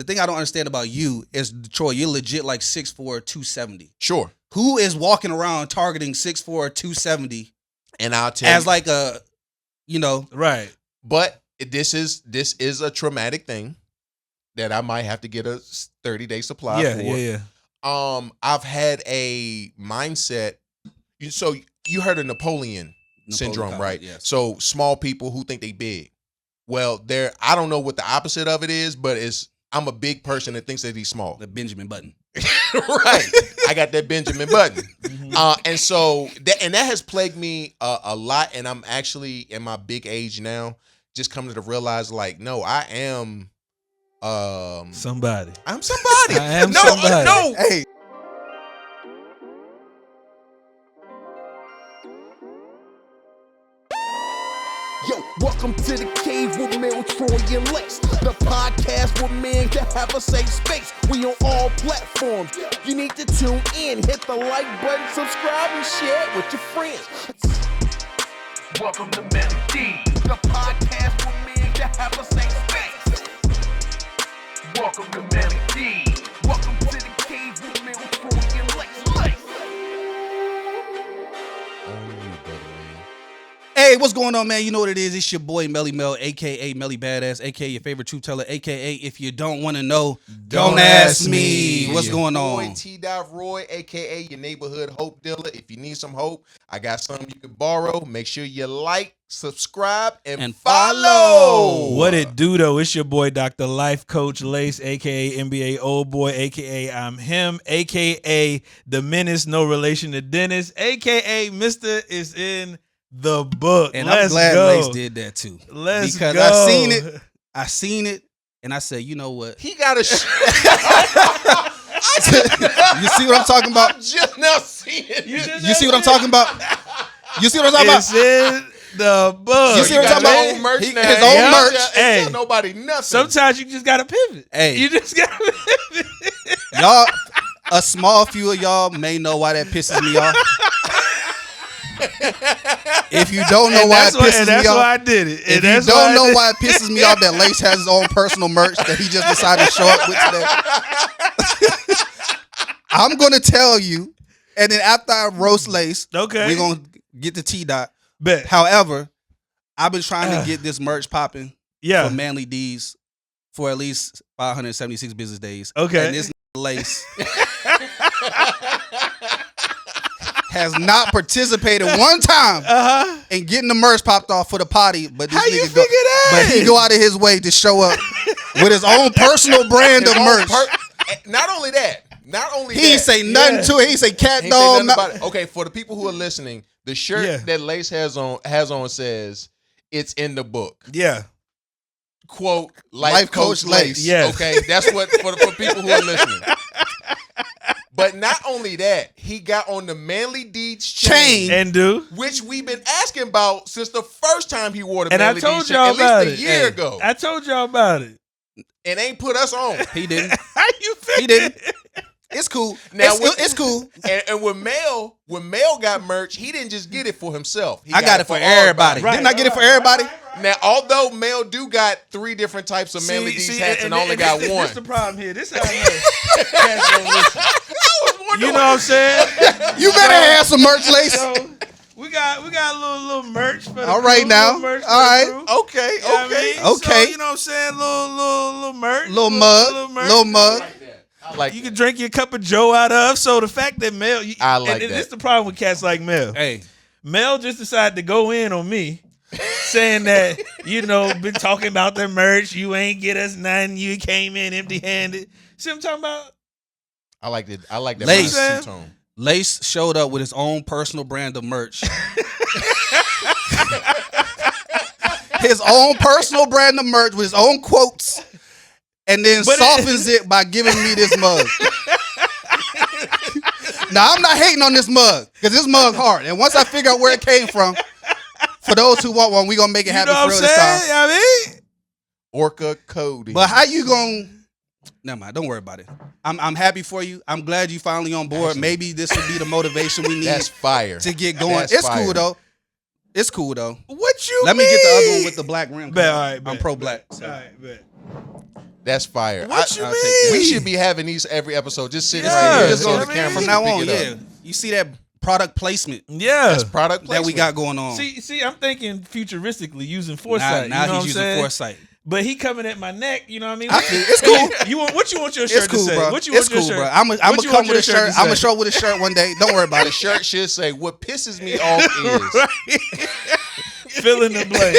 thing I don't understand about you is, Troy, you're legit like 6'4", 270. Sure. Who is walking around targeting 6'4", 270? And I'll tell you, as like a, Right. but this is a traumatic thing that I might have to get a 30-day supply for. Yeah. I've had a mindset. So you heard of Napoleon syndrome, right? Yes. So small people who think they big. Well, I don't know what the opposite of it is, but I'm a big person that thinks that he's small. The Benjamin Button. Right. I got that Benjamin Button. And so that has plagued me a lot. And I'm actually in my big age now, just coming to realize, like, no, I am somebody. I'm somebody. I am somebody. No. Hey. Yo, welcome to the cave with Mel, Troy, and Lex. The podcast with men to have a safe space. We on all platforms. You need to tune in, hit the like button, subscribe, and share it with your friends. Welcome to Melody, the podcast with men to have a safe space. Welcome to Melody. Welcome to the cave with Mel, Troy, and Lex. Hey, what's going on, man? You know what it is. It's your boy, Melly Mel, a.k.a. Melly Badass, a.k.a. your favorite truth teller, a.k.a. if you don't want to know, don't ask me. What's going on? Boy, T. Roy, a.k.a. your neighborhood hope dealer. If you need some hope, I got something you can borrow. Make sure you like, subscribe, and follow. What it do, though? It's your boy, Dr. Life Coach Lace, a.k.a. NBA Old Boy, a.k.a. I'm him, a.k.a. the menace, no relation to Dennis, a.k.a. Mr. is in the book. And Let's I'm glad go. Lace did that too. Because go. I seen it, and I said, you know what? He got a You see what I'm talking about? I'm just now seeing it. You see what I'm talking about? You see what I'm talking about? It's in the book. You see what I'm talking about? His own merch now. His own merch. Ain't tell nobody nothing. Sometimes you just gotta pivot. Hey. You just gotta pivot. Y'all, a small few of y'all may know why that pisses me off. If you don't know why it pisses me off, that's why I did it. If you don't know why it pisses me off that Lace has his own personal merch that he just decided to show up with today, I'm gonna tell you, and then after I roast Lace, okay, we're gonna get the T-Dot. Bet. However, I've been trying to get this merch popping for Manly D's for at least 576 business days. Okay. And this Lace has not participated one time in getting the merch popped off for the potty, but this How you nigga figure that? But he go out of his way to show up with his own personal brand of merch. Not only that. He ain't say nothing to it. He say cat He dog. say nothing about it. Okay, for the people who are listening, the shirt that Lace has on says it's in the book. Yeah. Quote, Life Coach Lace. Yes. Okay, that's what for people who are listening. But not only that, he got on the Manly Deeds chain, and do, which we've been asking about since the first time he wore the and Manly I told Deeds y'all chain, about at least a year ago. I told y'all about it. And ain't put us on. He didn't. How you figure? He didn't. It's cool. Now, it's cool. And when Mel got merch, he didn't just get it for himself. He I got it for everybody. Right, Didn't I get it for everybody? Now, although Mel do got 3 different types of Manly D's hats and only got one. This the problem here. This how I know. You know what I'm saying? You better have some merch, Lace. So, we got a little merch for the All right crew, now. little merch for All right. the crew. Okay. You know what I mean? Okay. So, you know what I'm saying? Little merch. Little mug. merch. Little mug. I like You can drink your cup of Joe out of. So the fact that Mel, I like and that. this the problem with cats like Mel. Hey, Mel just decided to go in on me, saying that, been talking about their merch. You ain't get us nothing. You came in empty-handed. See what I'm talking about? I like it. I like that. Lace. Two-tone. Lace showed up with his own personal brand of merch. His own personal brand of merch with his own quotes, and then softens it by giving me this mug. Now, I'm not hating on this mug, because this mug hard. And once I figure out where it came from, for those who want one, we going to make it happen for real this time. I mean? Orca Cody. But how you going to... Never mind. Don't worry about it. I'm happy for you. I'm glad you finally on board. Actually, maybe this will be the motivation we need That's fire. to get going. That's It's fire. cool, though. It's cool, though. What you Let me get the other one with the black rim. Bet, all right, I'm bet, pro-black. bet. All right, bet. That's fire. What you I'll mean? take We should be having these every episode. Just sitting Yeah, right here. Just Just on go the I camera. mean, from now on. pick it Yeah, up. you see that product placement Yeah. That's product placement that we got going on. See, I'm thinking futuristically using foresight. now you know he's what using I'm saying? foresight. But he coming at my neck. You know what I mean? It's cool. What you want your shirt It's cool, to say? bro. What you It's want your cool, shirt? bro. I'm gonna What you come want with your a shirt shirt. to I'm gonna say? show up with a shirt one day. Don't worry about The it. shirt should say, "What pisses me off is." Right. Fill in the blank.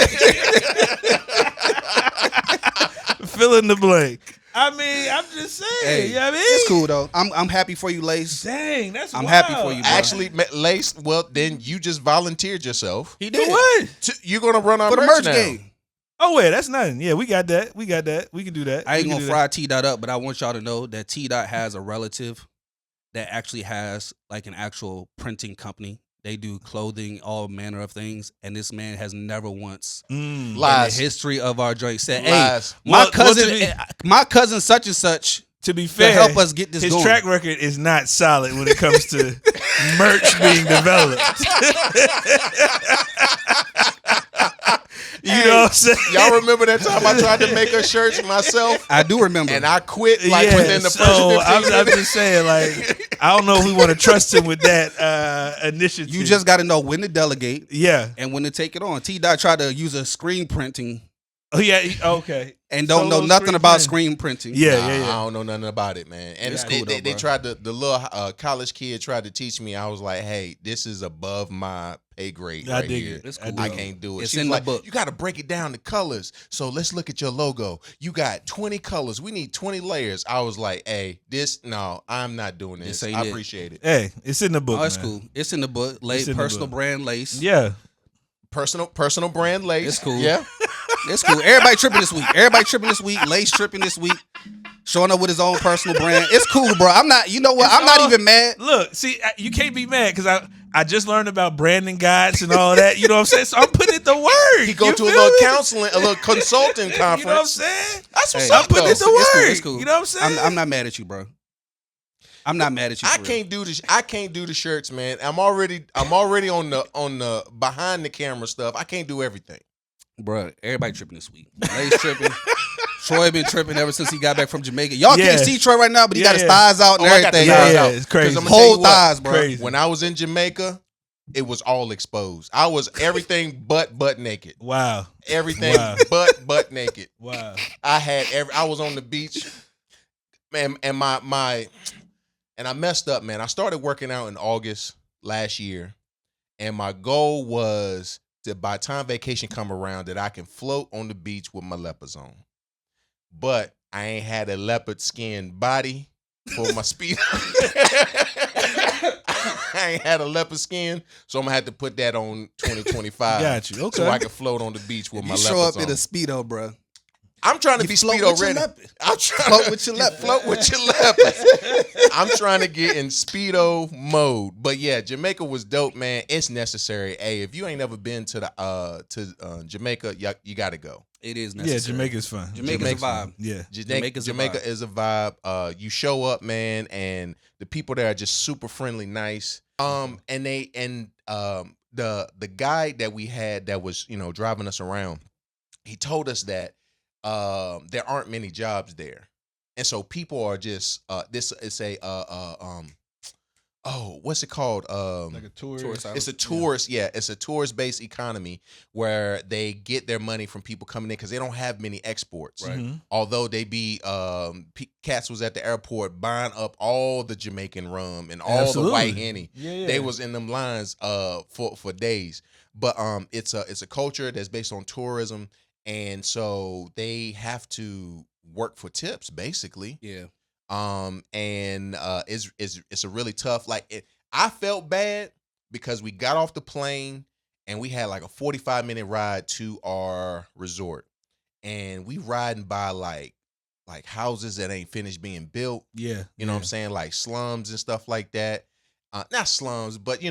Fill in the blank. I mean, I'm just saying. Hey, you know what I mean? it's cool though. I'm happy for you, Lace. Dang, that's I'm wild. happy for you, bro. Actually, Lace. Well, then you just volunteered yourself. He For did what? You're gonna run our for the merch merch now. game. Oh wait, that's nothing. Yeah, we got that. We can do that. I ain't We can gonna do fry T Dot up, but I want y'all to know that T Dot has a relative that actually has like an actual printing company. They do clothing, all manner of things, and this man has never once that. in Lies. the history of our joint said, "Hey, Lies. my Well, my cousin such and such To be to fair, help us get this his going." track record is not solid when it comes to merch being developed. You know what I'm saying? Y'all remember that time I tried to make her shirts myself I do remember. and I quit like Yeah, within the first so 15 I'm minutes? just saying, like, I don't know if we want to trust him with that initiative. you just got to know when to delegate yeah. and when to take it on. T Dot tried to use a screen printing Oh yeah. Okay. and don't know Solo nothing screen about printing. screen printing. Yeah, Nah, yeah, I yeah. don't know nothing about it, man. And It's they, cool though, they bro. tried to, the little college kid tried to teach me. I was like, hey, this is above my pay grade I right dig here. it. It's I cool, dig I it. can't do it. It's She was in the like, book. you got to break it down to colors. So let's look at your logo. You got 20 colors. We need 20 layers. I was like, hey, no, I'm not doing this. This ain't I it. appreciate it. Hey, it's in the book. Oh, it's man. cool. It's in the book. It's in the Personal book. brand Lace. Yeah. Personal brand lace. It's cool. Yeah. It's cool. Everybody tripping this week. Lace tripping this week. Showing up with his own personal brand. It's cool, bro. I'm not. You know what? It's I'm not all- even mad. Look, see, you can't be mad because I just learned about branding guides and all that. You know what I'm saying? So I'm putting it to work. He go You to a feel little me? counseling, a little consulting conference. You know what I'm saying? That's what's Hey, up, I'm putting though. it to work. It's cool. You know what I'm saying? I'm not mad at you, bro. I'm not mad at you. I for real. can't do this. I can't do the shirts, man. I'm already on the behind the camera stuff. I can't do everything. Bro, everybody tripping this week. Lace tripping. Troy been tripping ever since he got back from Jamaica. Y'all Yeah. can't see Troy right now, but he got his Yeah. thighs out and Oh, I got the everything. thighs bro. out. it's crazy. 'Cause I'ma tell you Whole what, thighs, bro. Crazy. When I was in Jamaica, it was all exposed. I was everything but naked. Wow. Everything Wow. but naked. Wow. I was on the beach, man, and I messed up, man. I started working out in August last year, and my goal was that by the time vacation come around that I can float on the beach with my leopards on. But I ain't had a leopard skin body for my speed. I ain't had a leopard skin, so I'm gonna have to put that on 2025. Got you. Okay. So I can float on the beach with If my you leopards show up on. in a Speedo, bro. I'm trying to You be float Speedo with your ready. leopard. I'm trying Float with your you leopard. Float with your leopards. I'm trying to get in Speedo mode. But yeah, Jamaica was dope, man. It's necessary. Hey, if you ain't never been to the Jamaica, you gotta go. It is Yeah, necessary. Jamaica's fun. Jamaica's a vibe. Yeah. Jamaica's a Jamaica vibe. is a vibe. You show up, man, and the people there are just super friendly, nice. And the guy that we had that was driving us around, he told us that there aren't many jobs there, and so people are just what's it called? Like a tourist. Tourist It's a tourist, it's a tourist-based economy where they get their money from people coming in because they don't have many exports. Right. Mhm. Although they be cats was at the airport buying up all the Jamaican rum and all Absolutely. the white Henny. Yeah. They was in them lines for days. But it's a culture that's based on tourism, and so they have to work for tips basically. Yeah. It's a really tough. I felt bad because we got off the plane and we had like a 45-minute ride to our resort, and we riding by like houses that ain't finished being built. Yeah. You know what I'm saying? Like slums and stuff like that. Not slums, but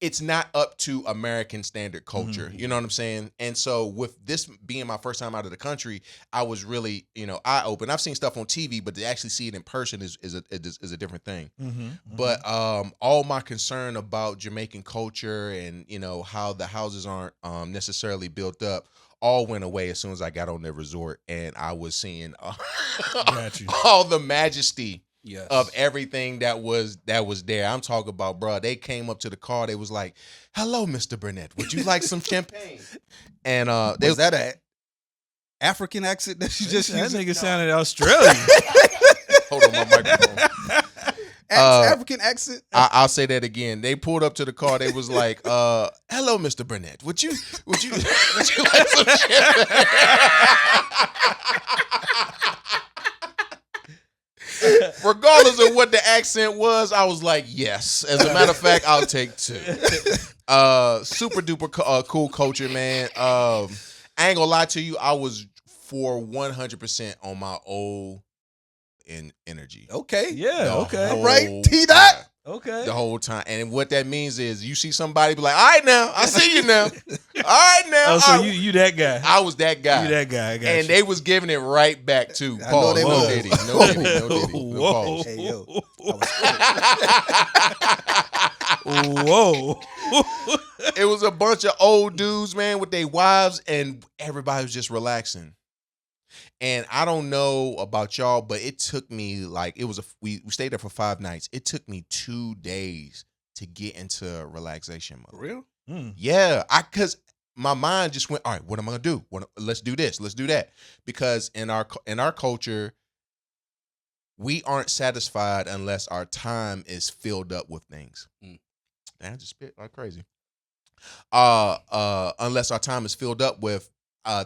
it's not up to American standard culture. You know what I'm saying? And so with this being my first time out of the country, I was really, eye-open. I've seen stuff on TV, but to actually see it in person is a different thing. But all my concern about Jamaican culture and, how the houses aren't necessarily built up all went away as soon as I got on the resort, and I was seeing all the majesty of everything that was there. I'm talking about, bro. They came up to the car. They was like, "Hello, Mr. Burnett. Would you like some champagne?" And was that an African accent that you just That used? nigga sounded Australian. Hold on, my microphone. African accent? I'll say that again. They pulled up to the car. They was like, "Hello, Mr. Burnett. Would you like some champagne?" Regardless of what the accent was, I was like, yes. As a matter of fact, I'll take 2. Super duper cool culture, man. I ain't gonna lie to you. I was for 100% on my old energy. Okay. Yeah, okay. All right, T-Dot. Okay. The whole time. And what that means is you see somebody be like, all right now, I see you now. All right now. Oh, so you that guy. I was that guy. You that guy. I got and you. they was giving it right back to I Paul. know they No was. Diddy. No Diddy. No Diddy. No Whoa. pause. Hey, yo. Whoa. It was a bunch of old dudes, man, with their wives, and everybody was just relaxing. And I don't know about y'all, but it took me we stayed there for 5 nights. It took me 2 days to get into relaxation mode. For real? Yeah, because my mind just went, all right, what am I gonna do? Let's do this. Let's do that. Because in our culture, we aren't satisfied unless our time is filled up with things. Man, I just spit like crazy. Unless our time is filled up with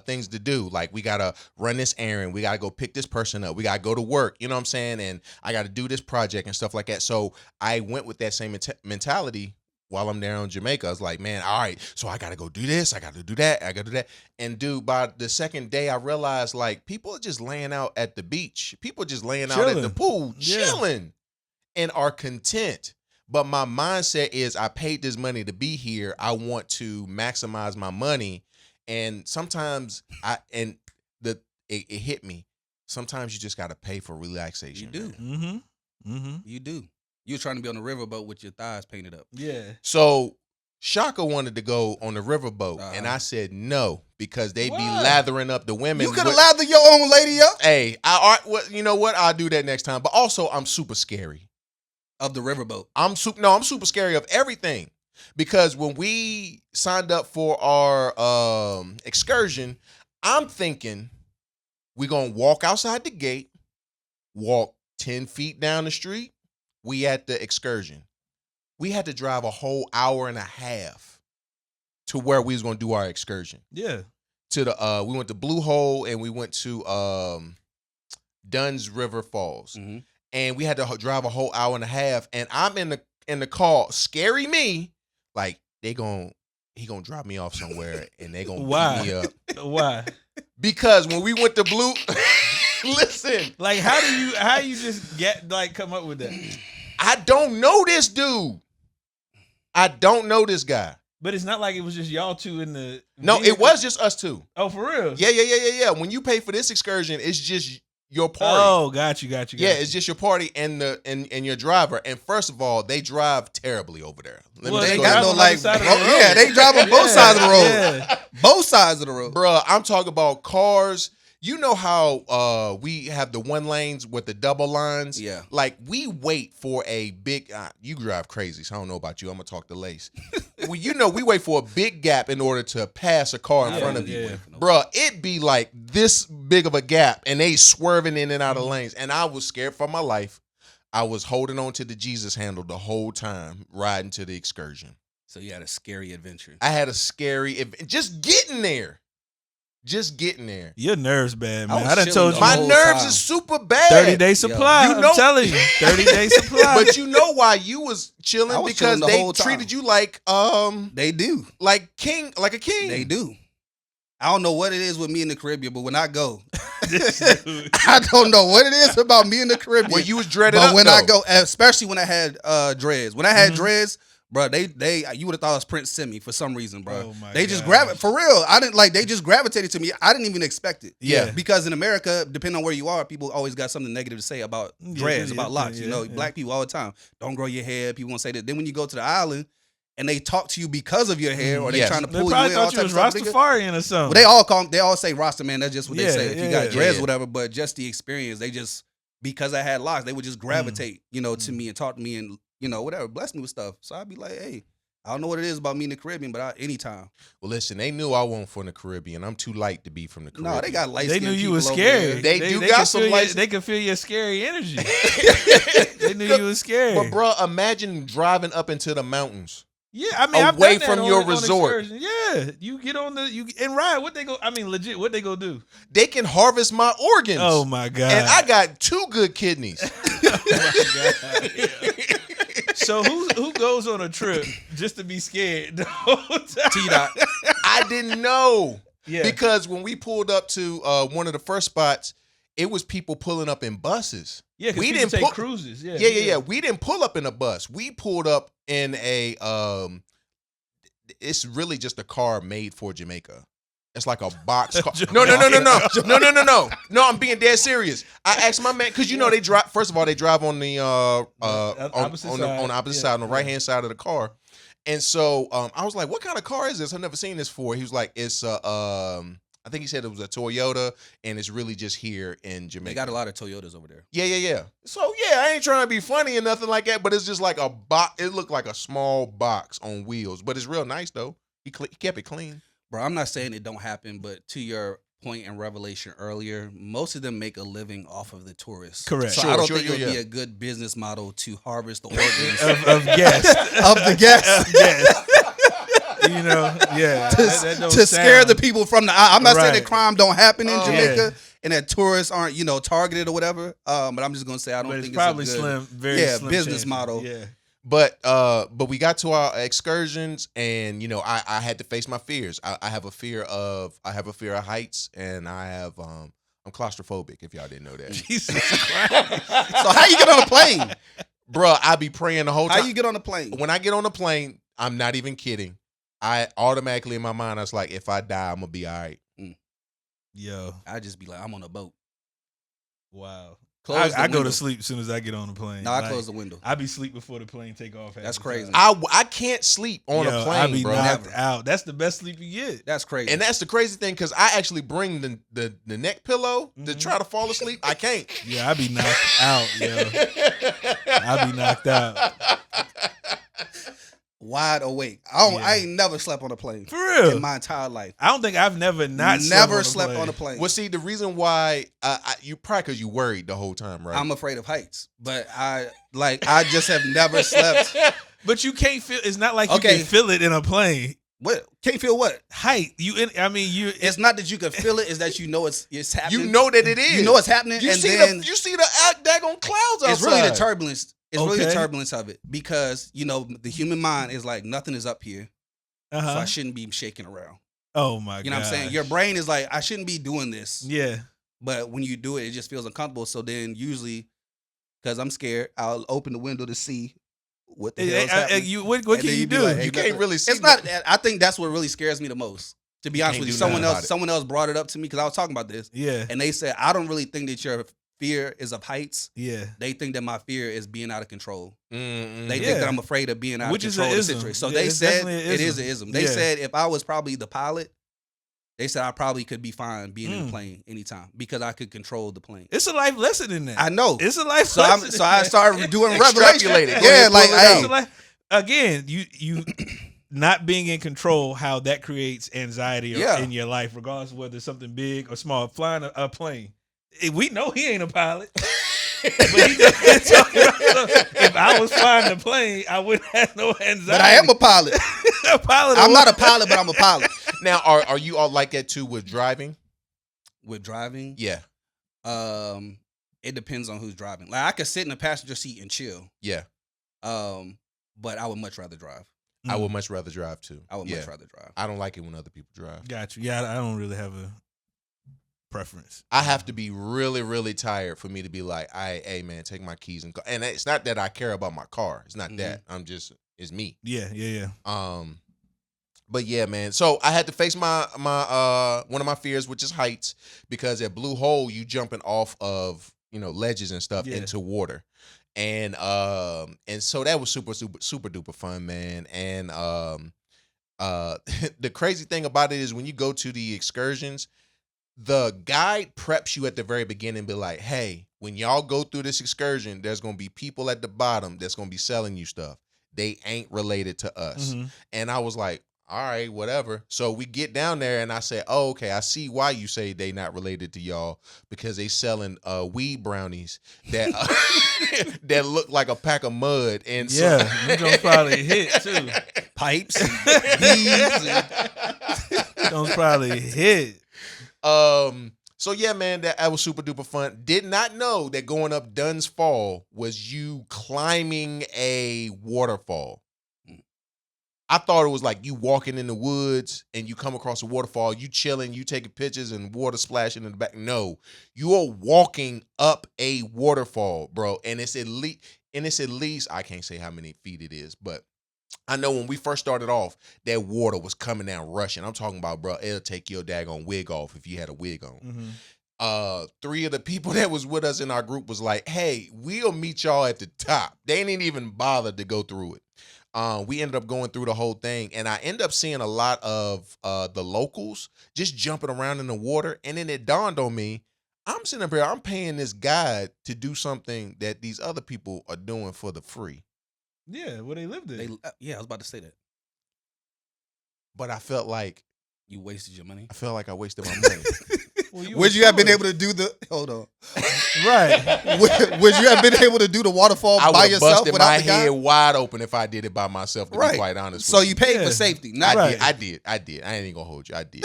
things to do. Like, we gotta run this errand, we gotta go pick this person up, we gotta go to work, you know what I'm saying? And I gotta do this project and stuff like that. So I went with that same mentality while I'm there in Jamaica. I was like, man, all right, so I gotta go do this, I gotta do that, I gotta do that. And dude, by the second day, I realized, like, people are just laying out at the beach, people just laying out at the pool, chilling, and are content. But my mindset is, I paid this money to be here, I want to maximize my money. And sometimes it hit me. Sometimes you just got to pay for relaxation. You do. You do. You were trying to be on the riverboat with your thighs painted up. Yeah. So Shaka wanted to go on the riverboat, and I said no, because they be lathering up the women. You could have lathered your own lady up. Hey, you know what? I'll do that next time. But also, I'm super scary Of the riverboat. I'm super scary of everything. Because when we signed up for our excursion, I'm thinking we're going to walk outside the gate, walk 10 feet down the street. We at the excursion. We had to drive a whole hour and a half to where we was going to do our excursion. Yeah. We went to Blue Hole, and we went to Dunn's River Falls. Mm-hmm. And we had to drive a whole hour and a half. And I'm in the car, scary me. Like, he gonna drop me off somewhere, and they gonna beat me up. Why? Because when we went to Blue, listen. Like, how you just come up with that? I don't know this dude. I don't know this guy. But it's not like it was just y'all two in the. No, vehicle. it was just us two. Oh, for real? Yeah. When you pay for this excursion, it's just your party. Oh, got you. Yeah, it's just your party and your driver. And first of all, they drive terribly over there. They ain't got no like. Yeah, they drive on both sides of the road. Yeah. Both sides of the road. Bruh, I'm talking about cars. You know how we have the one lanes with the double lines? Yeah. Like, we wait for a big, you drive crazy, so I don't know about you. I'm going to talk to Lace. Well, we wait for a big gap in order to pass a car in front of you. Yeah. Bruh, it be like this big of a gap, and they swerving in and out of lanes. And I was scared for my life. I was holding on to the Jesus handle the whole time, riding to the excursion. So you had a scary adventure. I had a scary, just getting there. Just getting there. Your nerves bad, man. I I done was told chilling you. My whole nerves time. is super bad. 30-day supply. You know- I'm telling you. 30-day supply. But you know why you was I chilling? was Because chilling the they whole time. treated you like They do. like a king. They do. I don't know what it is with me in the Caribbean, but when I go, I don't know what it is about me in the Caribbean. Well, you was dreaded but up, when though. I go, especially when I had dreads. When I had dreads, Bro, you would have thought it was Prince Simi for some reason, bro. Oh my they just gosh. for real. They just gravitated to me. I didn't even expect it. Yeah. Because in America, depending on where you are, people always got something negative to say about dreads, about locks. Black people all the time. Don't grow your hair. People won't say that. Then when you go to the island and they talk to you because of your hair, or they trying to They pull probably you in, all thought you was types of stuff. Rastafarian or something. Well, they all say Rasta, man. That's just what they Yeah, say. If you yeah, got dreads yeah. or whatever, but just the experience, they just, because I had locks, they would just gravitate, to me and talk to me and, whatever, bless me with stuff. So I'd be like, hey, I don't know what it is about me in the Caribbean, but anytime. Well, listen, they knew I wasn't from the Caribbean. I'm too light to be from the Caribbean. No, they got light They skin. knew you was scary. They do got could some feel light- They could feel your scary energy. They knew you was scary. But bro, imagine driving up into the mountains. Yeah, I mean, I've away done that from on- your on resort. excursion. Yeah, you get on and ride. What they go? I mean, legit. What they go do? They can harvest my organs. Oh my god! And I got 2 good kidneys. So who goes on a trip just to be scared the whole time? T-Dot. I didn't know. Yeah. Because when we pulled up to one of the first spots, it was people pulling up in buses. Yeah, we we didn't take pull- cruises. Yeah, Yeah. We didn't pull up in a bus. We pulled up in a it's really just a car made for Jamaica. It's like a box car. No. No, I'm being dead serious. I asked my man, because they drive, first of all, they drive on the on the opposite side, on the right hand side of the car. And so I was like, what kind of car is this? I've never seen this before. He was like, it's I think he said it was a Toyota, and it's really just here in Jamaica. They got a lot of Toyotas over there. Yeah. So yeah, I ain't trying to be funny or nothing like that, but it's just like a box. It looked like a small box on wheels, but it's real nice though. He kept it clean. Bro, I'm not saying it don't happen, but to your point in Revelation earlier, most of them make a living off of the tourists. Correct. So Sure, I don't sure, think it would yeah. be a good business model to harvest the organs of guests. of the guests. Yes. Yeah. that don't to scare sound- the people from the. I'm not saying that Right. crime don't happen in Oh. Jamaica and that tourists aren't targeted or whatever. But I'm just gonna say I don't But think it's probably it's a good, slim. Very slim business chance. model. Yeah. But we got to our excursions, and I had to face my fears. I have a fear of heights, and I'm claustrophobic. If y'all didn't know that, Jesus Christ. So how you get on a plane? bro, I be praying the whole time. How you get on a plane? When I get on the plane, I'm not even kidding. I automatically in my mind, I was like, if I die, I'm gonna be all right. Yo. I just be like, I'm on a boat. Wow. Close the I go window. to sleep as soon as I get on the plane. No, I Like, close the window. I be sleep before the plane take off. half That's the crazy. time. I can't sleep on a Yo, plane, I be bro. knocked Never. out. That's the best sleep you get. That's crazy. And that's the crazy thing, because I actually bring the neck pillow to try to fall asleep. I can't. Yeah, I be knocked out, yo. I be knocked out. Wide awake. I Yeah. ain't never slept on a plane For real. in my entire life. I don't think I've never Never slept slept on a plane. Well, see, the reason why you probably because you worried the whole time, right? I'm afraid of heights, but I just have never slept. But you can't feel. It's not like you Okay. can feel it in a plane. What? Can't feel what? Height. It's not that you can feel it. It's that you know it's happening. you know that it is. You know it's happening. You and see then you see the daggone clouds outside. it's really the turbulence. It's really the Okay. turbulence of it, because the human mind is like, nothing is up here, so I Uh-huh. shouldn't be shaking around. Oh my god. You know what I'm saying? Your brain is like, I shouldn't be doing this. Yeah. But when you do it, it just feels uncomfortable. So then usually, because I'm scared, I'll open the window to see what the hell is happening. What And can then you you be do? like, hey, You can't really see. It's not. I think that's what really scares me the most. To be honest can't with you, do nothing about it. someone else brought it up to me because I was talking about this, Yeah. and they said, I don't really think that your fear is of heights. Yeah. They think that my fear is being out of control. Mm-mm. They Yeah. think that I'm afraid of being out Which of is control an of the ism. situation. So Yeah, they it's said definitely an it is ism. an ism. They Yeah. said if I was probably the pilot, they said I probably could be fine being in Mm. the plane anytime because I could control the plane. It's a life lesson in that. I know. It's a life So lesson. so I started doing Extrapolate revelation. it. Go Yeah, ahead, like pull it hey, It's a life- again, you not being in control, how that creates anxiety Yeah. in your life, regardless of whether it's something big or small. Flying a plane. We know he ain't a pilot. But he just talking about, so if I was flying the plane, I wouldn't have no anxiety. but I am a pilot. a pilot. I'm not a pilot, but I'm a pilot. Now, are you all like that too with driving? With driving, Yeah, it depends on who's driving. Like I could sit in the passenger seat and chill. yeah. But I would much rather drive. I would much rather drive too. I would Yeah. much rather drive. I don't like it when other people drive. Got you. Yeah, I don't really have a preference. I have to be really, really tired for me to be like, hey man, take my keys and go. And it's not that I care about my car. It's not that. I'm just, is me. Yeah. But yeah, man. So I had to face my one of my fears, which is heights, because at Blue Hole you jumping off of ledges and stuff into water, and so that was super duper fun, man. And the crazy thing about it is when you go to the excursions, the guide preps you at the very beginning, be like, hey, when y'all go through this excursion, there's gonna be people at the bottom that's gonna be selling you stuff. They ain't related to us. Mm-hmm. And I was like, all right, whatever. So we get down there and I said, oh, okay, I see why you say they not related to y'all, because they selling weed brownies that that look like a pack of mud. And so you don't probably hit too. Pipes, bees. Don't probably hit. So yeah, man, that was super duper fun. Did not know that going up Dunn's Fall was you climbing a waterfall. I thought it was like you walking in the woods and you come across a waterfall, you chilling, you taking pictures and water splashing in the back. No, you are walking up a waterfall, bro. And it's at least, I can't say how many feet it is, but I know when we first started off, that water was coming down rushing. I'm talking about, bro, it'll take your daggone wig off if you had a wig on. Mm-hmm. 3 of the people that was with us in our group was like, hey, we'll meet y'all at the top. They didn't even bother to go through it. We ended up going through the whole thing, and I ended up seeing a lot of the locals just jumping around in the water, and then it dawned on me, I'm sitting up here, I'm paying this guide to do something that these other people are doing for the free. Yeah, where they lived there. I was about to say that. But I felt like You wasted your money. I felt like I wasted my money. Would you have been able to do the? Hold on. Right. Would you have been able to do the waterfall I by would have yourself busted without my the guy? head wide open if I did it by myself, to Right. be quite honest So with you paid Yeah. for safety. I Not Right. did. I did. I ain't even gonna hold you. I did.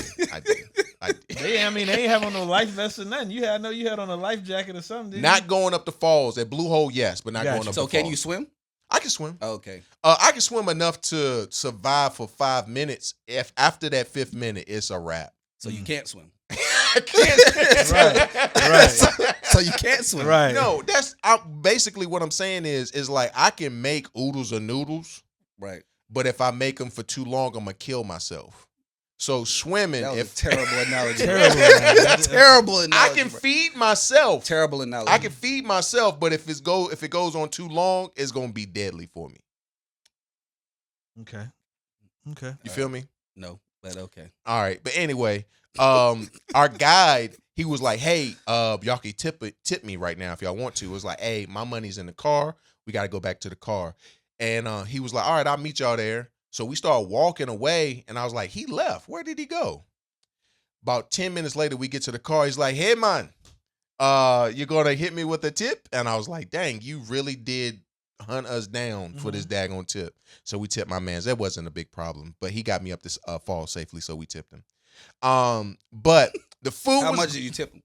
They ain't have on no life vest or nothing. I know you had on a life jacket or something. Didn't Not going up the falls at Blue Hole, yes, but not Gotcha. going up So the can falls. you swim? I can swim. Oh, okay. I can swim enough to survive for 5 minutes. If after that 5th minute, it's a wrap. So you can't swim. I can't. Right. So you can't swim. Right. No, that's basically what I'm saying is like I can make oodles or noodles, Right. but if I make them for too long, I'm gonna kill myself. So swimming, That was if a terrible analogy. Terrible. Man. Terrible I analogy. can bro. feed myself. Terrible analogy. I can feed myself, but if it goes on too long, it's gonna be deadly for me. Okay. You feel me? No, but okay. All right, but anyway, our guide, he was like, "Hey, y'all can tip me right now if y'all want to." It was like, "Hey, my money's in the car. We got to go back to the car." And he was like, "All right, I'll meet y'all there." So we started walking away, and I was like, "He left. Where did he go?" About 10 minutes later, we get to the car. He's like, "Hey, man, you're gonna hit me with a tip?" And I was like, "Dang, you really did hunt us down for this daggone tip." So we tipped my mans. That wasn't a big problem, but he got me up this fall safely, so we tipped him. But the food How was, much did you tip him?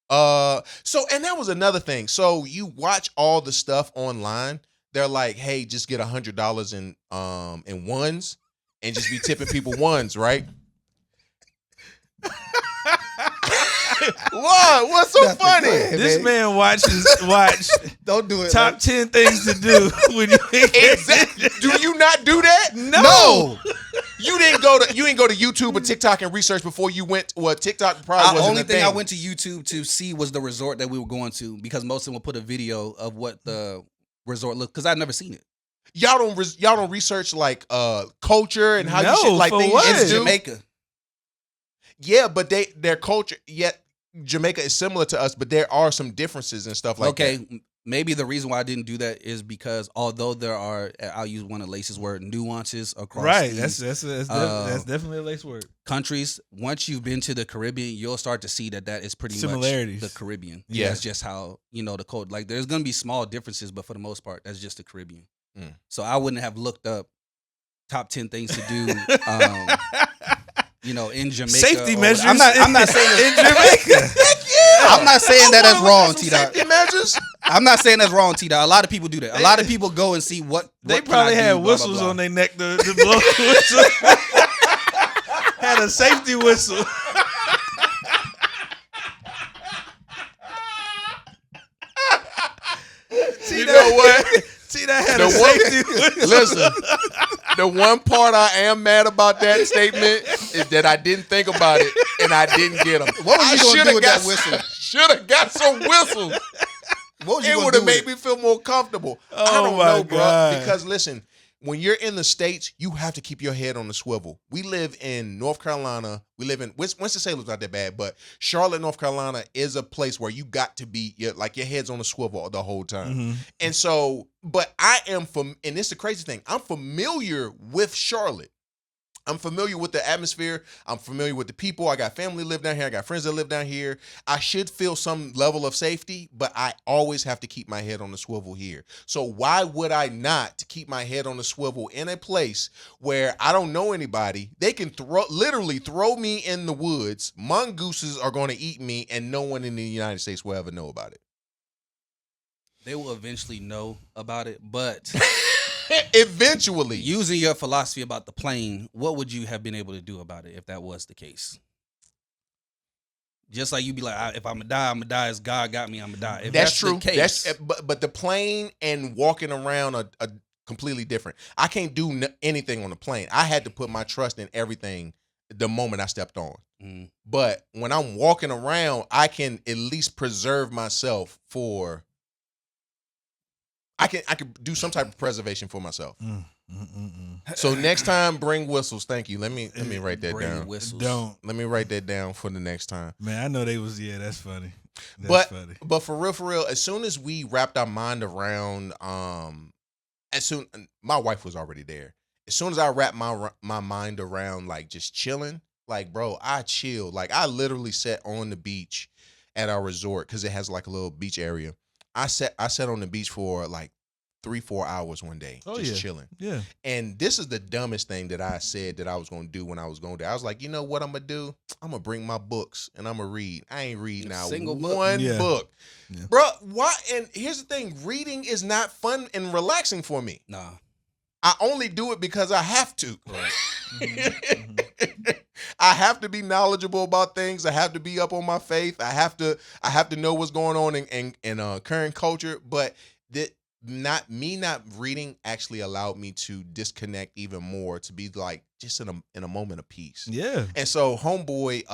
so, and that was another thing. So you watch all the stuff online. They're like, "Hey, just get $100 in ones and just be tipping people ones, right?" What? What's so funny? This man watch Don't do it. top 10 things to do when you Exactly. Do you not do that? No. You didn't go to YouTube or TikTok and research before you went. Well, TikTok probably The wasn't only a thing I went to YouTube to see was the resort that we were going to, because most of them will put a video of what the resort looked, because I'd never seen it. Y'all don't research like culture and how No, you should like for things what? you It's should do. Jamaica. Yeah, but their culture, yet Jamaica is similar to us, but there are some differences and stuff like that. Okay, maybe the reason why I didn't do that is because although there are, I'll use one of Lace's word, nuances across Right. these That's definitely a lace word. countries. Once you've been to the Caribbean, you'll start to see that is pretty Similarities. much the Caribbean. Yeah. That's just how, the code. Like, there's going to be small differences, but for the most part, that's just the Caribbean. Mm. So I wouldn't have looked up top 10 things to do, in Jamaica. Safety or- measures. I'm not saying in Jamaica. I'm not saying that that's wrong, T Dot. Safety measures. I'm not saying that's wrong, T Dot. A lot of people do that. A lot of people go and see what They what can probably I do, had blah, blah, whistles blah. on their neck to blow the whistle. Had a safety whistle. You know what? See, that had The a safety whistle. Listen, the one part I am mad about that statement is that I didn't think about it and I didn't get them. What was you gonna do with that whistle? Should have got some whistles. What was you It gonna would do have with made it? me feel more comfortable. I Oh don't my know, bro. God. Because listen, when you're in the States, you have to keep your head on the swivel. We live in North Carolina. We live in Winston-Salem's not that bad, but Charlotte, North Carolina is a place where you got to be your head's on the swivel the whole time. Mhm. And so, but I am and this is the crazy thing. I'm familiar with Charlotte. I'm familiar with the atmosphere. I'm familiar with the people. I got family live down here. I got friends that live down here. I should feel some level of safety, but I always have to keep my head on the swivel here. So why would I not keep my head on the swivel in a place where I don't know anybody? They can literally throw me in the woods. Mongooses are going to eat me, and no one in the United States will ever know about it. They will eventually know about it, but Eventually. using your philosophy about the plane, what would you have been able to do about it if that was the case? Just like you be like, if I'm gonna die as God got me, I'm gonna die. If That's that's true. the case, But the plane and walking around are completely different. I can't do anything on the plane. I had to put my trust in everything the moment I stepped on. Mm. But when I'm walking around, I can at least preserve myself for. I can do some type of preservation for myself. So next time, bring whistles. Thank you. Let me write that bring down. whistles. Don't. Let me write that down for the next time. Man, I know they was, yeah, that's funny. That's funny. But for real, as soon as we wrapped our mind around, my wife was already there. As soon as I wrapped my mind around like just chilling, like bro, I chilled. Like I literally sat on the beach at our resort because it has like a little beach area. I sat on the beach for like 3-4 hours one day, just chilling. Yeah. And this is the dumbest thing that I said that I was going to do when I was going there. I was like, you know what I'm going to do? I'm going to bring my books and I'm going to read. I ain't read now Single book. one Yeah. book. Yeah. Bro, why? And here's the thing. Reading is not fun and relaxing for me. Nah. I only do it because I have to. Right. I have to be knowledgeable about things. I have to be up on my faith. I have to know what's going on in current culture. But not reading actually allowed me to disconnect even more, to be like just in a moment of peace. Yeah. And so homeboy,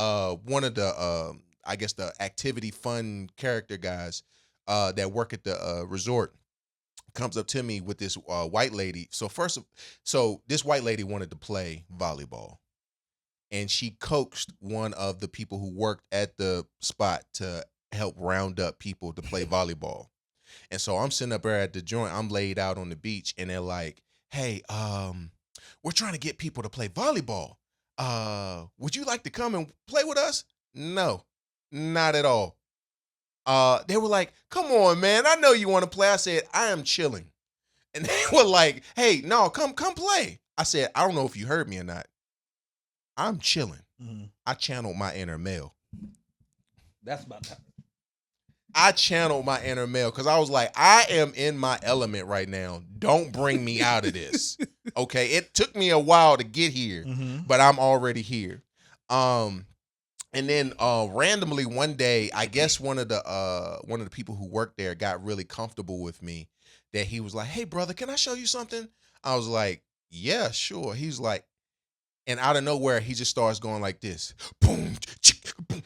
one of the I guess the activity fun character guys that work at the resort, comes up to me with this white lady. So this white lady wanted to play volleyball, and she coaxed one of the people who worked at the spot to help round up people to play volleyball. And so I'm sitting up there at the joint. I'm laid out on the beach, and they're like, "Hey, we're trying to get people to play volleyball. Would you like to come and play with us?" No, not at all. They were like, "Come on, man. I know you want to play." I said, "I am chilling." And they were like, "Hey, no, come play." I said, "I don't know if you heard me or not. I'm chilling." Mm-hmm. I channeled my inner male. That's about time. I channeled my inner male because I was like, I am in my element right now. Don't bring me out of this. Okay. It took me a while to get here, but I'm already here. And then randomly one day, I guess one of the people who worked there got really comfortable with me, that he was like, "Hey brother, can I show you something?" I was like, "Yeah, sure." He's like, and out of nowhere, he just starts going like this. Boom, boom,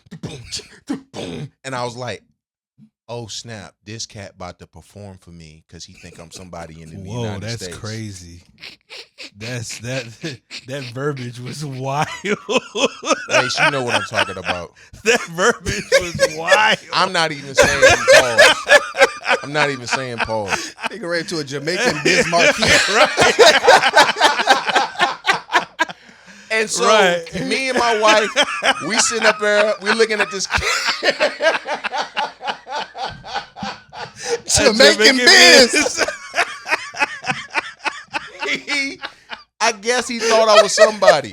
boom, boom. And I was like, oh snap, this cat about to perform for me because he think I'm somebody in the United States. That's crazy. That verbiage was wild. Hey, you know what I'm talking about. That verbiage was wild. I'm not even saying pause. I'm not even saying pause. Nigga ready to a Jamaican Bismarck. And so Right. me and my wife, we sitting up there, we looking at this Jamaican Biz. I guess he thought I was somebody.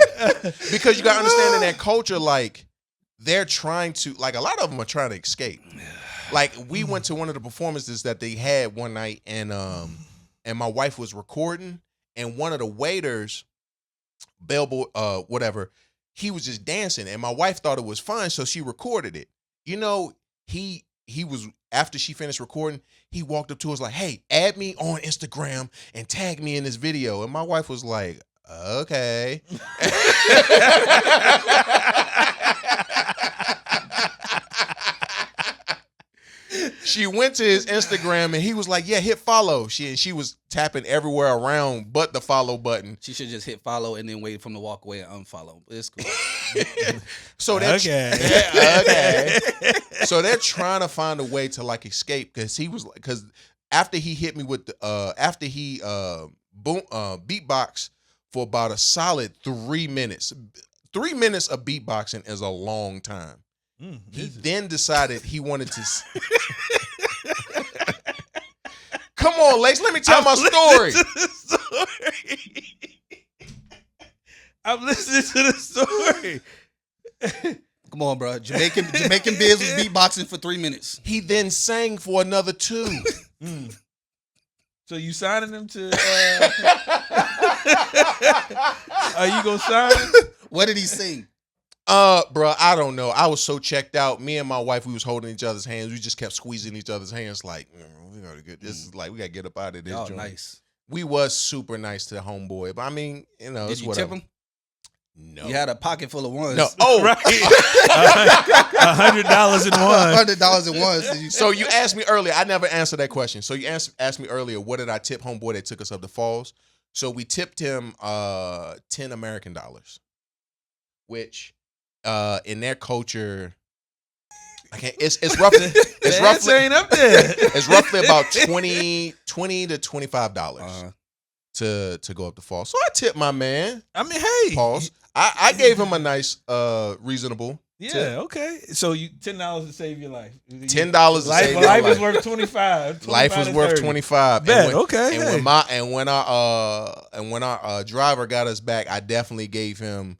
Because you gotta understand, in that culture, like, they're trying to, like, a lot of them are trying to escape. Like, we went to one of the performances that they had one night, and my wife was recording, and one of the waiters, bellboy, whatever, he was just dancing, and my wife thought it was fun, so she recorded it. You know, he he was after she finished recording, he walked up to us like, "Hey, add me on Instagram and tag me in this video." And my wife was like, "Okay." She went to his Instagram and he was like, "Yeah, hit follow." She was tapping everywhere around but the follow button. She should just hit follow and then wait for him to walk away and unfollow. It's cool. So they're Okay. So they're trying to find a way to like escape because after he hit me with the after he beatbox for about a solid 3 minutes. 3 minutes of beatboxing is a long time. He then decided he wanted to. Come on, Lace. Let me tell my story. I'm listening to the story. Come on, bro. Jamaican Biz was beatboxing for 3 minutes. He then sang for another 2. So you signing him to? Are you gonna sign him? What did he sing? Bro, I don't know. I was so checked out. Me and my wife, we was holding each other's hands. We just kept squeezing each other's hands like, we gotta get this. Is like we gotta get up out of this joint. Nice. We was super nice to the homeboy, but I mean, you know, Did you tip him? No. You had a pocket full of ones. No. Oh, Right. $100 in one. $100 in one. So you asked me earlier. I never answered that question. So you asked me earlier, what did I tip homeboy that took us up the falls? So we tipped him 10 American dollars, which in their culture, I can't. It's roughly Ain't up there. it's roughly about $20 to $25 to go up the fall. So I tipped my man. I mean, hey. Pause. I gave him a nice, reasonable. Yeah. tip. Okay. So you $10 to save your life. $10 to save your Life life. is worth 25. Life was worth 25. Bet. Okay. And when our driver got us back, I definitely gave him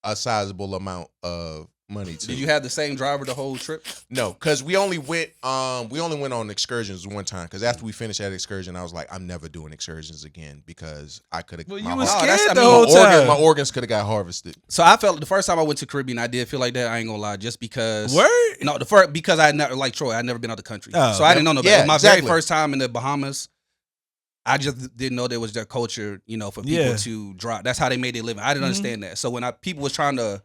a sizable amount of money too. Did you have the same driver the whole trip? No, because we only went on excursions one time. Because after we finished that excursion, I was like, I'm never doing excursions again because I could have. Well, you my was heart- scared the whole time. my organs could have got harvested. So I felt the first time I went to Caribbean, I did feel like that. I ain't gonna lie, just because. Word? No, the first because I never like Troy. I'd never been out the country, Oh, so I didn't know nobody. yeah, It was my exactly. very first time in the Bahamas. I just didn't know there was their culture, for people to drive. That's how they made their living. I didn't understand that. So when people was trying to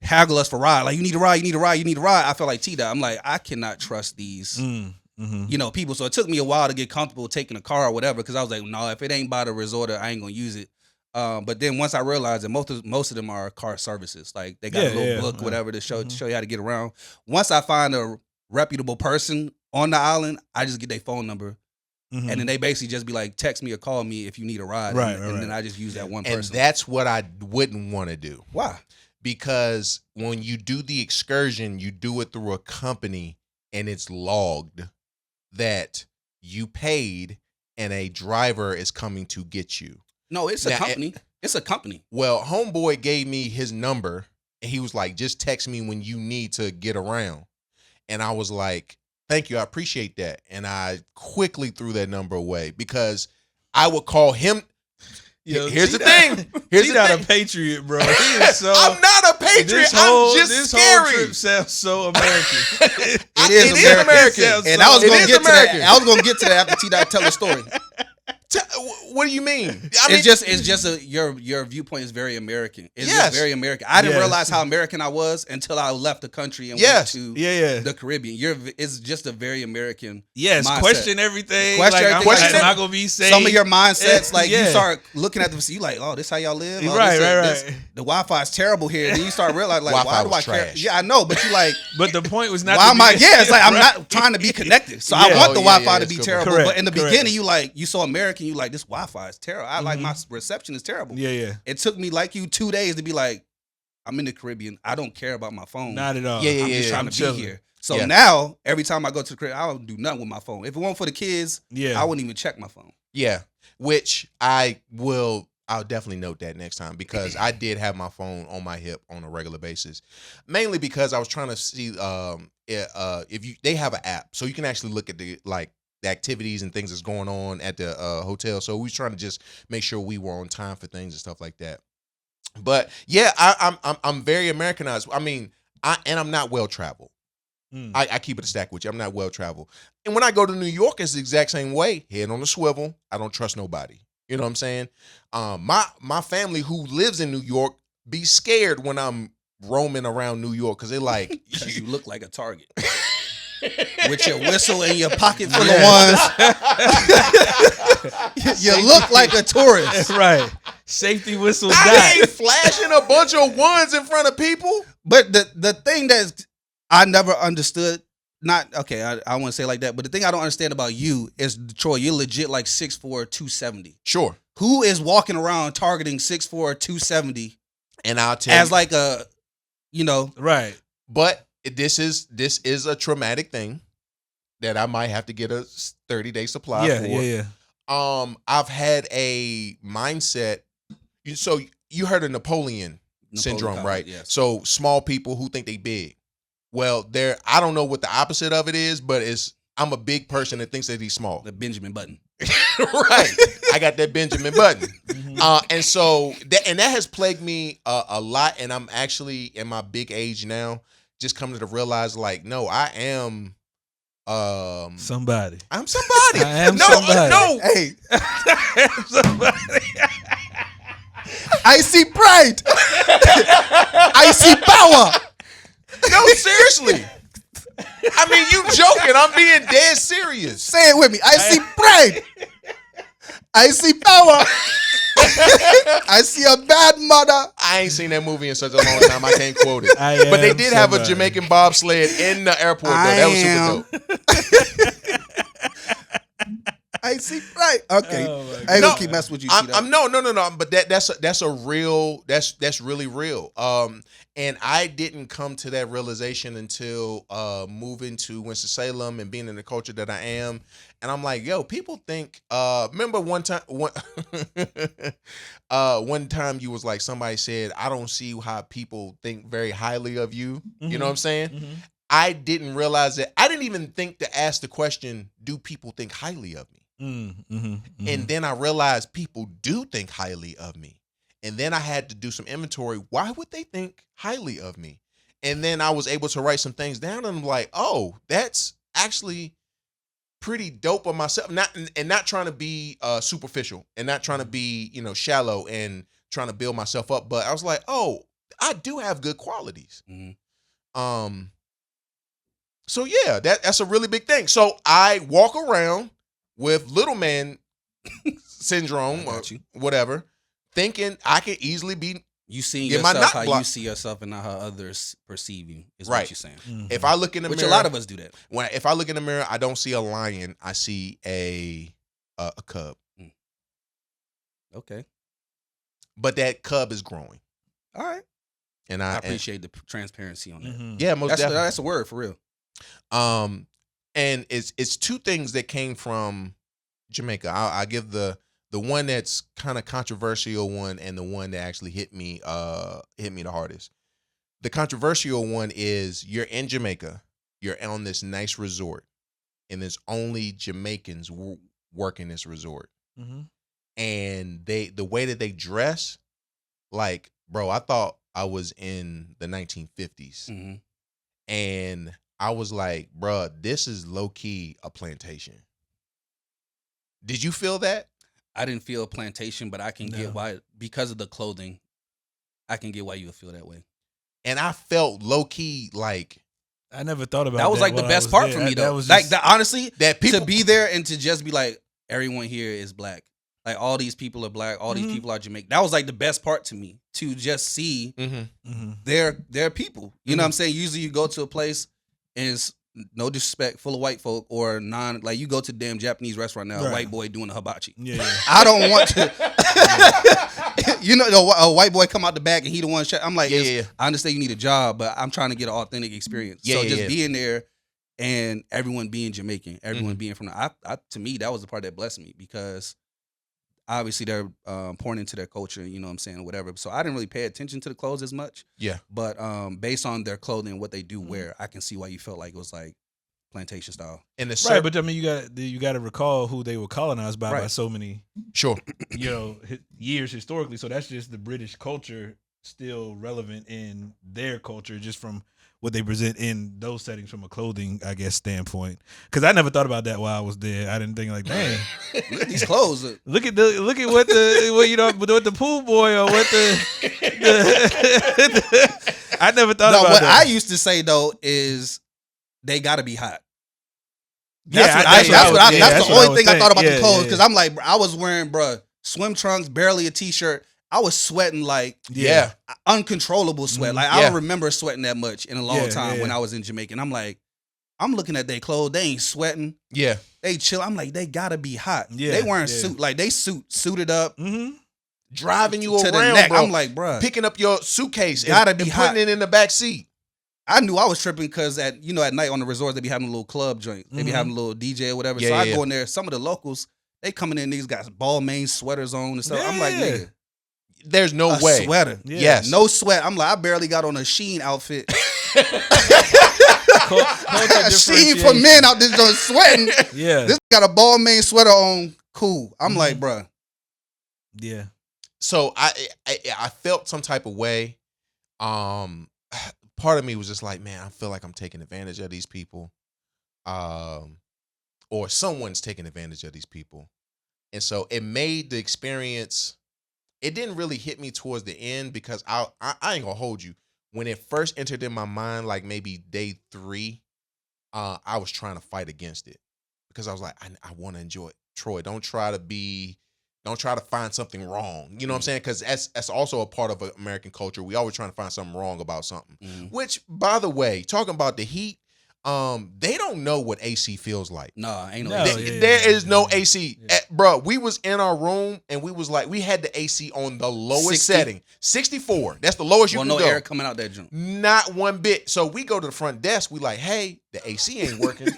haggle us for ride, like you need a ride, I felt like T-Dot. I'm like, I cannot trust these, people. So it took me a while to get comfortable taking a car or whatever, because I was like, no, if it ain't by the resort, I ain't gonna use it. But then once I realized that most of them are car services, like they got a little book, whatever, to show you how to get around. Once I find a reputable person on the island, I just get their phone number. And then they basically just be like, text me or call me if you need a ride. And then I just use that one person. And that's what I wouldn't want to do. Why? Because when you do the excursion, you do it through a company and it's logged that you paid and a driver is coming to get you. No, it's a company. It's a company. Well, homeboy gave me his number and he was like, just text me when you need to get around. And I was like, thank you. I appreciate that. And I quickly threw that number away because I would call him. Here's the thing. He's not a patriot, bro. He is so. I'm not a patriot. I'm just this scary. Whole trip sounds so American. It is American. And I was going to get to American. that. I was going to get to that after T-Dot tell the story. What do you mean? It's just your viewpoint is very American. It's just very American. I didn't realize how American I was until I left the country and went to the Caribbean. It's just a very American. mindset. Question everything. Question everything. Question. Am I gonna be safe? Some of your mindsets, like you start looking at them, you like, oh, this how y'all live. Oh, right. The Wi-Fi is terrible here. Then you start realizing, like, Wi-Fi why do was I care? trash. Yeah, I know, but you like, But the point was not. why to am I? be- Yeah, it's like I'm not trying to be connected. So I want the Wi-Fi to be it's terrible. correct. But in the Correct. beginning, you saw American, you like, this Wi-Fi is terrible. I like my reception is terrible. Yeah. It took me like you 2 days to be like, I'm in the Caribbean. I don't care about my phone. Not at all. Yeah, yeah, I'm just trying I'm to chilling. be here. So Yeah. now, every time I go to the Caribbean, I don't do nothing with my phone. If it weren't for the kids, Yeah. I wouldn't even check my phone. Yeah, which I'll definitely note that next time because I did have my phone on my hip on a regular basis, mainly because I was trying to see if they have an app so you can actually look at the activities and things that's going on at the hotel. So we was trying to just make sure we were on time for things and stuff like that. But yeah, I'm very Americanized. I mean, I'm not well traveled. I keep it a stack with you. I'm not well traveled. And when I go to New York, it's the exact same way. Head on the swivel. I don't trust nobody. You know what I'm saying? My family who lives in New York be scared when I'm roaming around New York because they're like, you look like a target. With your whistle and your pocket full of ones. You look like a tourist. Right. Safety whistle. I ain't flashing a bunch of ones in front of people. But the thing that I never understood, not okay, I want to say like that, but the thing I don't understand about you is, Troy, you're legit like 6'4", 270. Sure. Who is walking around targeting 6'4", 270? And I'll tell as you, like a, right. But this is a traumatic thing that I might have to get a 30-day supply for. Yeah. I've had a mindset. So you heard of Napoleon syndrome, right? Yes. So small people who think they big. Well, I don't know what the opposite of it is, but I'm a big person that thinks that he's small. The Benjamin Button. Right. I got that Benjamin Button. And so that has plagued me a lot. And I'm actually in my big age now, just coming to realize, like, no, I am somebody. I'm somebody. I am somebody. No. Hey, I am somebody. I see pride. I see power. No, seriously. I mean, you joking. I'm being dead serious. Say it with me. I see pride. I see power. I see a bad mother. I ain't seen that movie in such a long time. I can't quote it. But they did have a Jamaican bobsled in the airport, though. That was super dope. I see pride. Okay. I ain't gonna keep messing with you. No. But that's a real. That's really real. And I didn't come to that realization until moving to Winston-Salem and being in the culture that I am. And I'm like, yo, people think. Remember one time you was like, somebody said, I don't see how people think very highly of you. Mm-hmm. You know what I'm saying? Mm-hmm. I didn't realize that. I didn't even think to ask the question, do people think highly of me? Mm-hmm, mm-hmm. And then I realized people do think highly of me. And then I had to do some inventory. Why would they think highly of me? And then I was able to write some things down, and I'm like, oh, that's actually pretty dope of myself. Not trying to be superficial and not trying to be, shallow and trying to build myself up. But I was like, oh, I do have good qualities. Mm-hmm. So yeah, that's a really big thing. So I walk around with little man syndrome or whatever, thinking I could easily be. You seeing yourself how you see yourself and not how others perceive you is what you're saying. Mm-hmm. If I look in the mirror, a lot of us do that. If I look in the mirror, I don't see a lion. I see a cub. Mm. Okay. But that cub is growing. All right. And I appreciate the transparency on that. Mm-hmm. Yeah, most definitely. That's a word for real. And it's two things that came from Jamaica. I give the one that's kind of controversial one and the one that actually hit me the hardest. The controversial one is you're in Jamaica, you're on this nice resort, and there's only Jamaicans working this resort. Mm-hmm. And the way that they dress, like, bro, I thought I was in the 1950s. Mm-hmm. And I was like, bro, this is low key a plantation. Did you feel that? I didn't feel a plantation, but I can get why, because of the clothing, I can get why you would feel that way. And I felt low key like, I never thought about that. That was like the best part for me, though. That was just, like, honestly, that people, to be there and to just be like, everyone here is black. Like, all these people are black. All these people are Jamaican. That was like the best part to me, to just see their people. You know what I'm saying? Usually you go to a place and it's, no disrespect, full of white folk or like you go to the damn Japanese restaurant now, a white boy doing a hibachi. Yeah. I don't want to. A white boy come out the back and he the one. I'm like, I understand you need a job, but I'm trying to get an authentic experience. Being there and everyone being Jamaican, everyone being from to me, that was the part that blessed me, because obviously they're pouring into their culture, you know what I'm saying, whatever. So I didn't really pay attention to the clothes as much. Yeah. But based on their clothing, what they do wear, I can see why you felt like it was like plantation style. And right, but I mean, you got to recall who they were colonized by so many, years historically. So that's just the British culture still relevant in their culture, just from what they present in those settings from a clothing, I guess, standpoint. Because I never thought about that while I was there. I didn't think like, dang, Look at these clothes. look at what the pool boy or what the I never thought about what that. I used to say though is they got to be hot. That's That's the only thing I thought about the clothes, because yeah. I'm like, I was wearing, swim trunks, barely a t-shirt. I was sweating like uncontrollable sweat. Like I don't remember sweating that much in a long time when I was in Jamaica. And I'm like, I'm looking at their clothes. They ain't sweating. Yeah. They chill. I'm like, they gotta be hot. Yeah, they wearing suit. Like they suited up. Mm-hmm. Driving you to around, the neck. bro. I'm like, bro, picking up your suitcase gotta and be hot. putting it in the back seat. I knew I was tripping because at night on the resorts, they be having a little club joint. They be having a little DJ or whatever. So I go in there. Some of the locals, they coming in, niggas got ball main sweaters on and stuff. I'm like, nigga, there's no a way. sweater. Yeah. Yes. No sweat. I'm like, I barely got on a Sheen outfit. Sheen for men out this joint sweating. Yeah. This got a ball main sweater on. Cool. I'm like, bruh. Yeah. So I felt some type of way. Part of me was just like, man, I feel like I'm taking advantage of these people. Or someone's taking advantage of these people. And so it made the experience, it didn't really hit me towards the end because I ain't gonna hold you. When it first entered in my mind, like maybe day 3, I was trying to fight against it because I was like, I want to enjoy it. Troy, don't try to find something wrong. You know what I'm saying? Because that's also a part of American culture. We always trying to find something wrong about something. Which, by the way, talking about the heat, they don't know what AC feels like. No, ain't no AC. There is no AC. Bro, we was in our room and we was like, we had the AC on the lowest 60? setting. 64. That's the lowest you can no go. air coming out that joint. Not one bit. So we go to the front desk. We like, hey, the AC ain't working.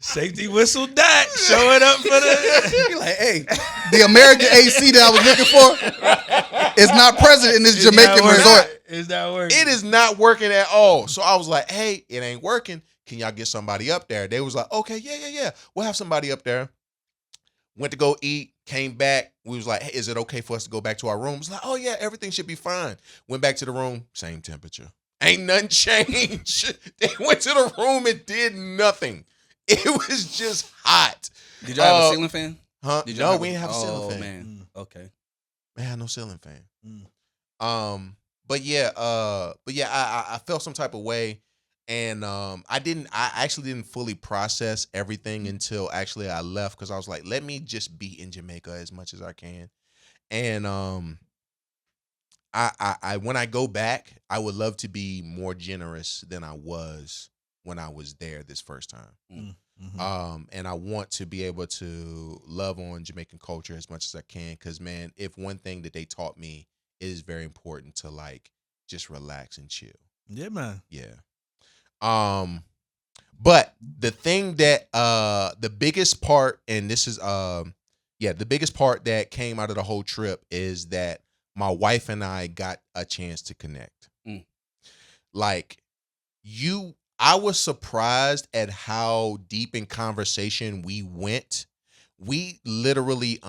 Safety whistle dot. Show it up for the. He like, hey, the American AC that I was looking for is not present in this Jamaican resort. Is that working? It is not working at all. So I was like, hey, it ain't working. Can y'all get somebody up there? They was like, okay, yeah. We'll have somebody up there. Went to go eat, came back. We was like, hey, is it okay for us to go back to our room? It was like, oh yeah, everything should be fine. Went back to the room, same temperature. Ain't nothing changed. They went to the room and did nothing. It was just hot. Did y'all have a ceiling fan? Huh? No, we didn't have a ceiling fan. Man. Okay. We had no ceiling fan. But yeah, I felt some type of way, and I actually didn't fully process everything until actually I left because I was like, let me just be in Jamaica as much as I can, and I when I go back, I would love to be more generous than I was when I was there this first time. And I want to be able to love on Jamaican culture as much as I can. Cause man, if one thing that they taught me, it is very important to like, just relax and chill. Yeah, man. Yeah. But the thing that, the biggest part, and this is, the biggest part that came out of the whole trip is that my wife and I got a chance to connect. Like I was surprised at how deep in conversation we went. We literally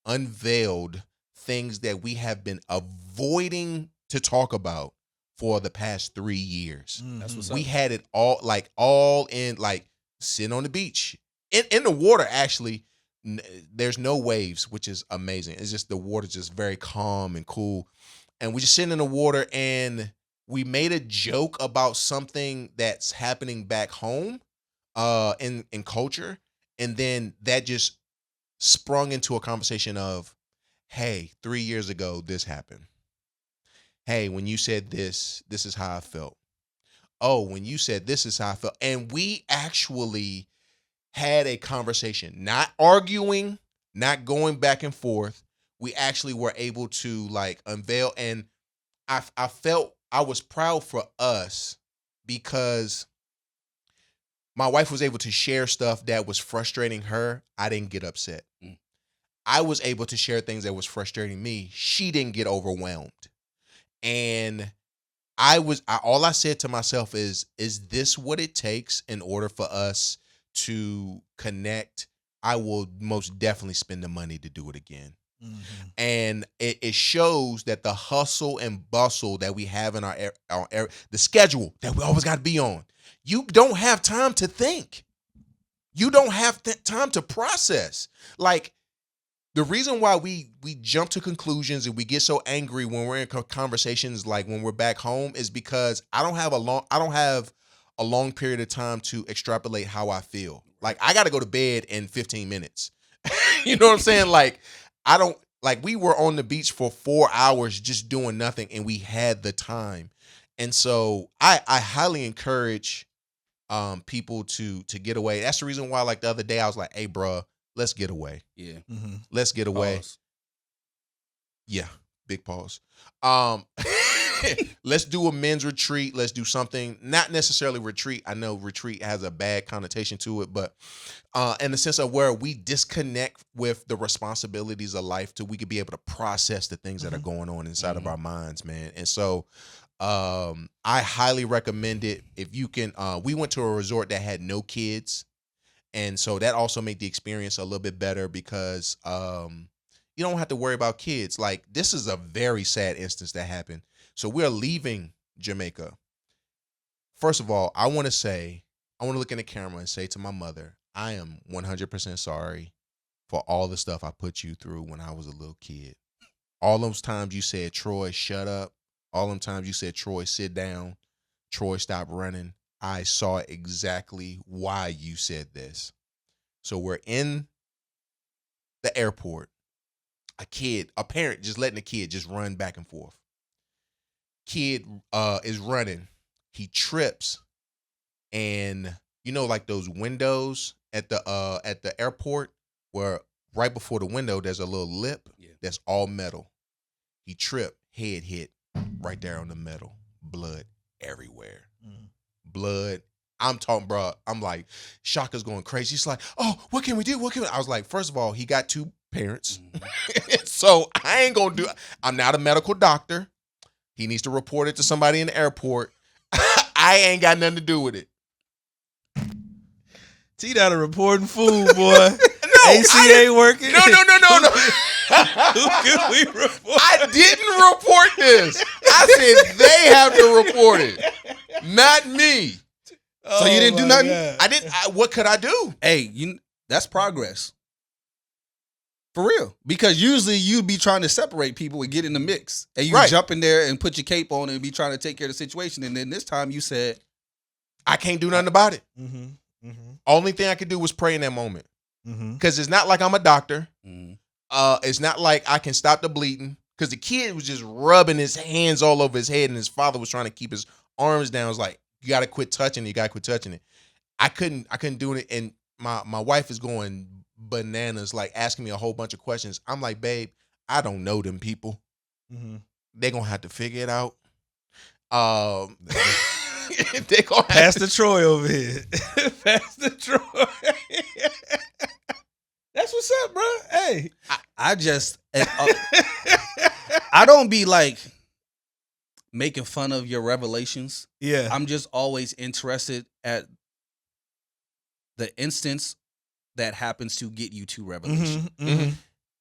unveiled things that we have been avoiding to talk about for the past 3 years. That's what's up. We had it all in, like sitting on the beach. In the water, actually, there's no waves, which is amazing. It's just the water just very calm and cool. And we just sitting in the water and we made a joke about something that's happening back home in culture. And then that just sprung into a conversation of, hey, 3 years ago, this happened. Hey, when you said this is how I felt. Oh, when you said this is how I felt. And we actually had a conversation, not arguing, not going back and forth. We actually were able to like unveil. And I felt I was proud for us because my wife was able to share stuff that was frustrating her. I didn't get upset. I was able to share things that was frustrating me. She didn't get overwhelmed. And all I said to myself is this what it takes in order for us to connect? I will most definitely spend the money to do it again. And it shows that the hustle and bustle that we have in our the schedule that we always got to be on, you don't have time to think. You don't have time to process. Like, the reason why we jump to conclusions and we get so angry when we're in conversations, like when we're back home, is because I don't have a long period of time to extrapolate how I feel. Like, I got to go to bed in 15 minutes. You know what I'm saying? Like, we were on the beach for 4 hours just doing nothing, and we had the time. And so I highly encourage people to get away. That's the reason why, like, the other day I was like, hey, bro, let's get away. Yeah. Let's get away. Pause. Yeah. Big pause. Let's do a men's retreat. Let's do something, not necessarily retreat. I know retreat has a bad connotation to it, but in the sense of where we disconnect with the responsibilities of life till we could be able to process the things that are going on inside of our minds, man. And so I highly recommend it. If you can, we went to a resort that had no kids. And so that also made the experience a little bit better because you don't have to worry about kids. Like, this is a very sad instance that happened. So we're leaving Jamaica. First of all, I want to look in the camera and say to my mother, I am 100% sorry for all the stuff I put you through when I was a little kid. All those times you said, Troy, shut up. All them times you said, Troy, sit down. Troy, stop running. I saw exactly why you said this. So we're in the airport. A parent just letting a kid just run back and forth. Kid is running. He trips, and you know, like those windows at the airport where right before the window there's a little lip that's all metal. He tripped, head hit right there on the metal. Blood everywhere. Blood. I'm talking, bro. I'm like, Shaka's going crazy. She's like, oh, what can we do? I was like, first of all, he got 2 parents. So I ain't going to I'm not a medical doctor. He needs to report it to somebody in the airport. I ain't got nothing to do with it. T not a reporting fool, boy. ACA working. No. Who can we report? I didn't report this. I said they have to report it, not me. So you didn't do nothing? God. I didn't. What could I do? Hey, that's progress. For real. Because usually you'd be trying to separate people and get in the mix. And you jump in there and put your cape on and be trying to take care of the situation. And then this time you said, I can't do nothing about it. Only thing I could do was pray in that moment. Because it's not like I'm a doctor. It's not like I can stop the bleeding. Because the kid was just rubbing his hands all over his head and his father was trying to keep his arms down. It was like, you got to quit touching it. You got to quit touching it. I couldn't do it. And my wife is going bananas, like asking me a whole bunch of questions. I'm like, babe, I don't know them people. They're going to have to figure it out. They gonna Pastor Troy over here. Pastor Troy. That's what's up, bro. Hey. I don't be like making fun of your revelations. Yeah. I'm just always interested at the instance that happens to get you to revelation.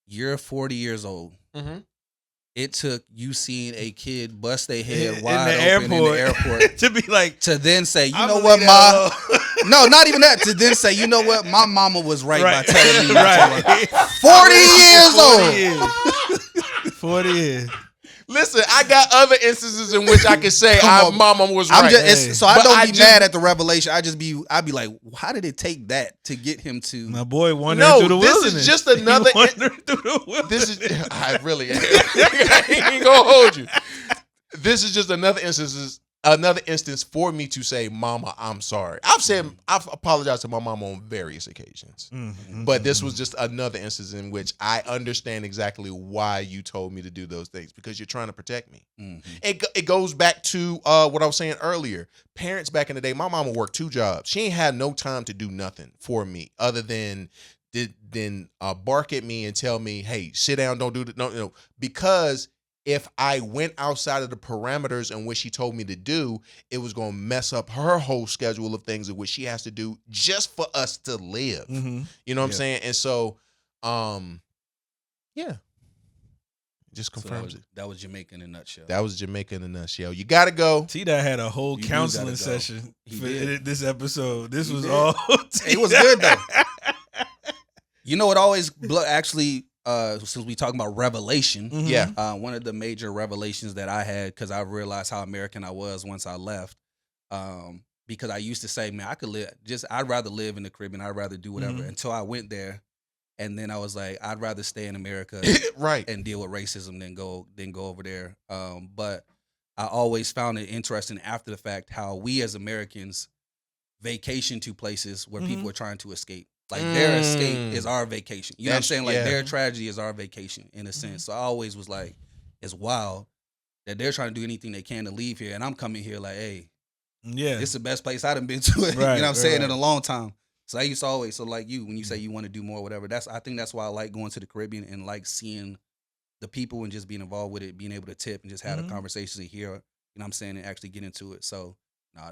You're 40 years old. It took you seeing a kid bust their head wide open in the airport to be like, to then say, you know what, Ma? No, not even that. To then say, you know what, my mama was right by telling me. Right. 40 years old. 40 years. Listen, I got other instances in which I can say my mama was right. So I don't be mad at the revelation. I'd be like, how did it take that to get him to? My boy wandering through the wilderness. This is just another. I really I ain't gonna hold you. This is just another instance for me to say, Mama, I'm sorry. I've apologized to my mama on various occasions. But this was just another instance in which I understand exactly why you told me to do those things, because you're trying to protect me. It goes back to what I was saying earlier. Parents back in the day, my mama worked 2 jobs. She ain't had no time to do nothing for me other than bark at me and tell me, hey, sit down, don't do that. No, because if I went outside of the parameters in which she told me to do, it was going to mess up her whole schedule of things in which she has to do just for us to live. You know what I'm saying? And so, yeah. Just confirms so it. That was Jamaica in a nutshell. That was Jamaica in a nutshell. You got to go. T-Dot had a whole You counseling do gotta go. session He for did. this episode. This He was did. all It was good though. You know, it always actually. Since we talking about revelation, Mhm. Yeah. one of the major revelations that I had because I realized how American I was once I left. Because I used to say, man, I could live. I'd rather live in the Caribbean. I'd rather do whatever. Mhm. Until I went there, and then I was like, I'd rather stay in America Right. and deal with racism than go over there. But I always found it interesting after the fact how we as Americans vacation to places where people are trying to escape. Like their escape is our vacation. You know what I'm saying? Like their tragedy is our vacation in a sense. So I always was like, it's wild that they're trying to do anything they can to leave here, and I'm coming here like, hey, Yeah. this is the best place I've been to. Right, you know what I'm saying? right. In a long time. So I used to always, so like you, when you say you want to do more, whatever, I think that's why I like going to the Caribbean and like seeing the people and just being involved with it, being able to tip and just have the conversations and hear, you know what I'm saying, and actually get into it. So,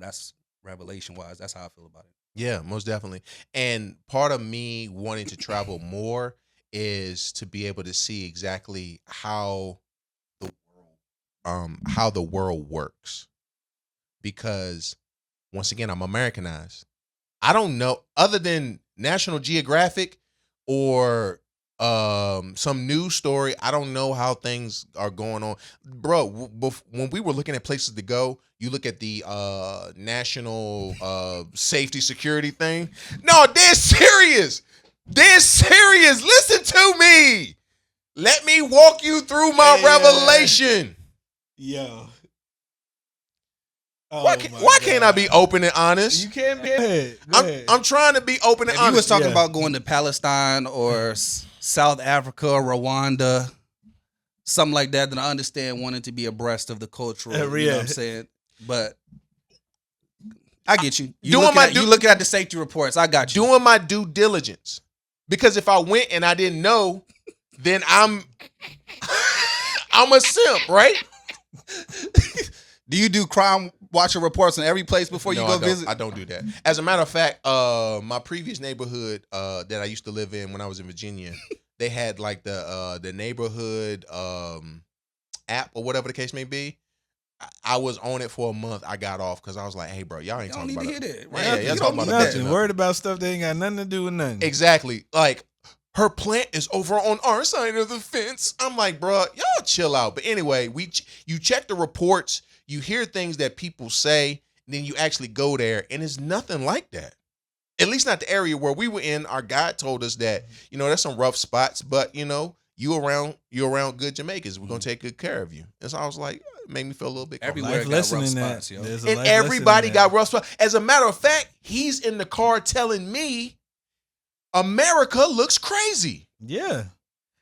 that's revelation wise. That's how I feel about it. Yeah, most definitely. And part of me wanting to travel more is to be able to see exactly how the world works. Because once again, I'm Americanized. I don't know, other than National Geographic or some news story, I don't know how things are going on. Bro, when we were looking at places to go, you look at the national safety security thing. No, they're serious. They're serious. Listen to me. Let me walk you through my revelation. Yo. Why can't I be open and honest? You can't be. Go ahead. I'm trying to be open and If honest. you was talking about going to Palestine or South Africa, Rwanda, something like that, then I understand wanting to be abreast of the cultural, you know what I'm saying? But I get you. You looking at the safety reports. I got you. Doing my due diligence. Because if I went and I didn't know, then I'm a simp, right? Do you do crime watcher reports on every place before you go visit? I don't do that. As a matter of fact, my previous neighborhood that I used to live in when I was in Virginia, they had like the neighborhood app or whatever the case may be. I was on it for a month. I got off because I was like, "Hey, bro, y'all ain't talking about it." Y'all talking about nothing. Worried about stuff that ain't got nothing to do with nothing. Exactly. Like her plant is over on our side of the fence. I'm like, bro, y'all chill out. But anyway, you check the reports. You hear things that people say, and then you actually go there, and it's nothing like that. At least not the area where we were in. Our guide told us that, there's some rough spots, but you around good Jamaicans. We're gonna take good care of you. And so I was like, it made me feel a little bit comfortable. Everywhere got rough spots, yo. And everybody got rough spots. As a matter of fact, he's in the car telling me America looks crazy. Yeah.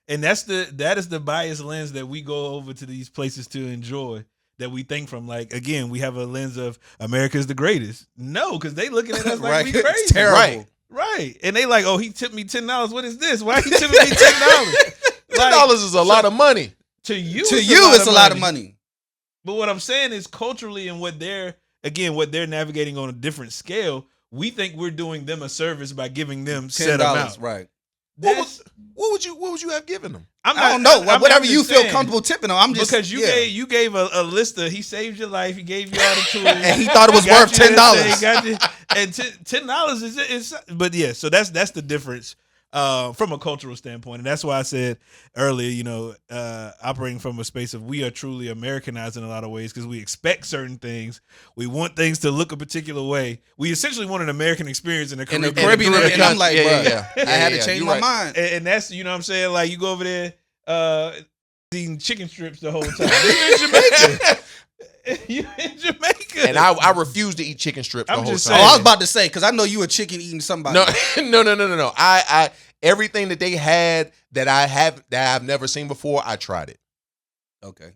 And that is the biased lens that we go over to these places to enjoy. That we think from, like, again, we have a lens of America's the greatest. No, because they looking at us like we crazy. It's terrible. Right. And they like, oh, he tipped me $10. What is this? Why he tipping me $10? $10 is a lot of money. To you, it's a lot of money. But what I'm saying is culturally and what they're navigating on a different scale, we think we're doing them a service by giving them set amount. Right. What would you have given them? I don't know. Whatever you feel comfortable tipping them. I'm just because you gave a list of, he saved your life, he gave you all the tools, and he thought it was worth $10. And $10 is but yeah. So that's the difference from a cultural standpoint, and that's why I said earlier, operating from a space of we are truly Americanized in a lot of ways because we expect certain things, we want things to look a particular way. We essentially want an American experience in the Caribbean. And I'm like, I had to change my mind. And that's, what I'm saying, like you go over there eating chicken strips the whole time. You're in Jamaica. You in Jamaica. And I refuse to eat chicken strips the whole time. I was about to say, because I know you a chicken eating somebody. No. I everything that they had that I've never seen before, I tried it. Okay.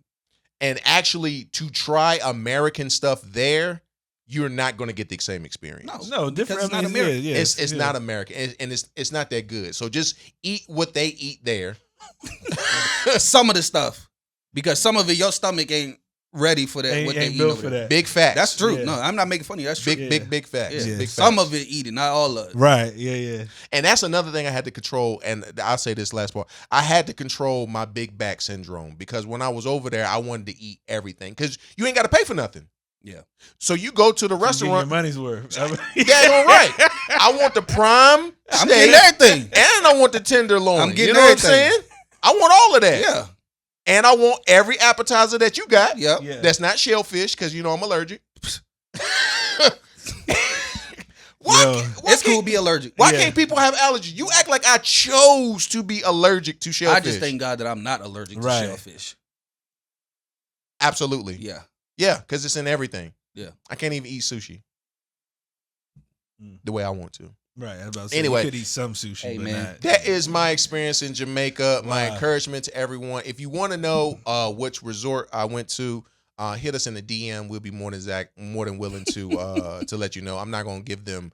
And actually, to try American stuff there, you're not going to get the same experience. No, different. It's not American. It's not American, and it's not that good. So just eat what they eat there. Some of the stuff, because some of it your stomach ain't ready for that. What they ain't eat built over for there. that. Big facts. That's true. Yeah. No, I'm not making fun of you. That's true. Big facts. Yeah. Big Some facts. of it eat it, not all of it. Right. Yeah. And that's another thing I had to control. And I'll say this last part. I had to control my big back syndrome because when I was over there, I wanted to eat everything because you ain't got to pay for nothing. Yeah. So you go to the Your restaurant. money's worth. Damn right. I want the prime I'm steak, getting everything. and I want the tenderloin. I'm getting you know everything. what I'm saying? I want all of that. Yeah. And I want every appetizer that you got. Yep. Yeah. That's not shellfish because you know I'm allergic. Why It's cool to be allergic. Why Yeah. can't people have allergies? You act like I chose to be allergic to shellfish. I just thank God that I'm not allergic to Right. shellfish. Absolutely. Yeah. Yeah, because it's in everything. Yeah. I can't even eat sushi the way I want to. Right. I was about to say, Anyway. you could eat some sushi. Hey, but man. not- That is my experience in Jamaica. My Wow. encouragement to everyone. If you want to know which resort I went to, hit us in the DM. We'll be more than willing to let you know. I'm not gonna give them.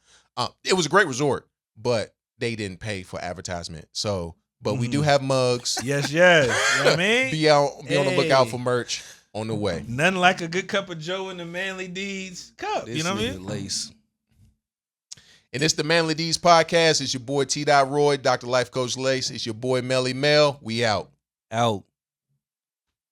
It was a great resort, but they didn't pay for advertisement. So, but we do have mugs. Yes. You know what I mean? Be on the lookout Hey. for merch on the way. Nothing like a good cup of Joe in the Manly Deeds cup. This You know what I nigga mean? Lace. And it's the Manly D's podcast. It's your boy T. Roy, Dr. Life Coach Lace. It's your boy Melly Mel. We out. Out.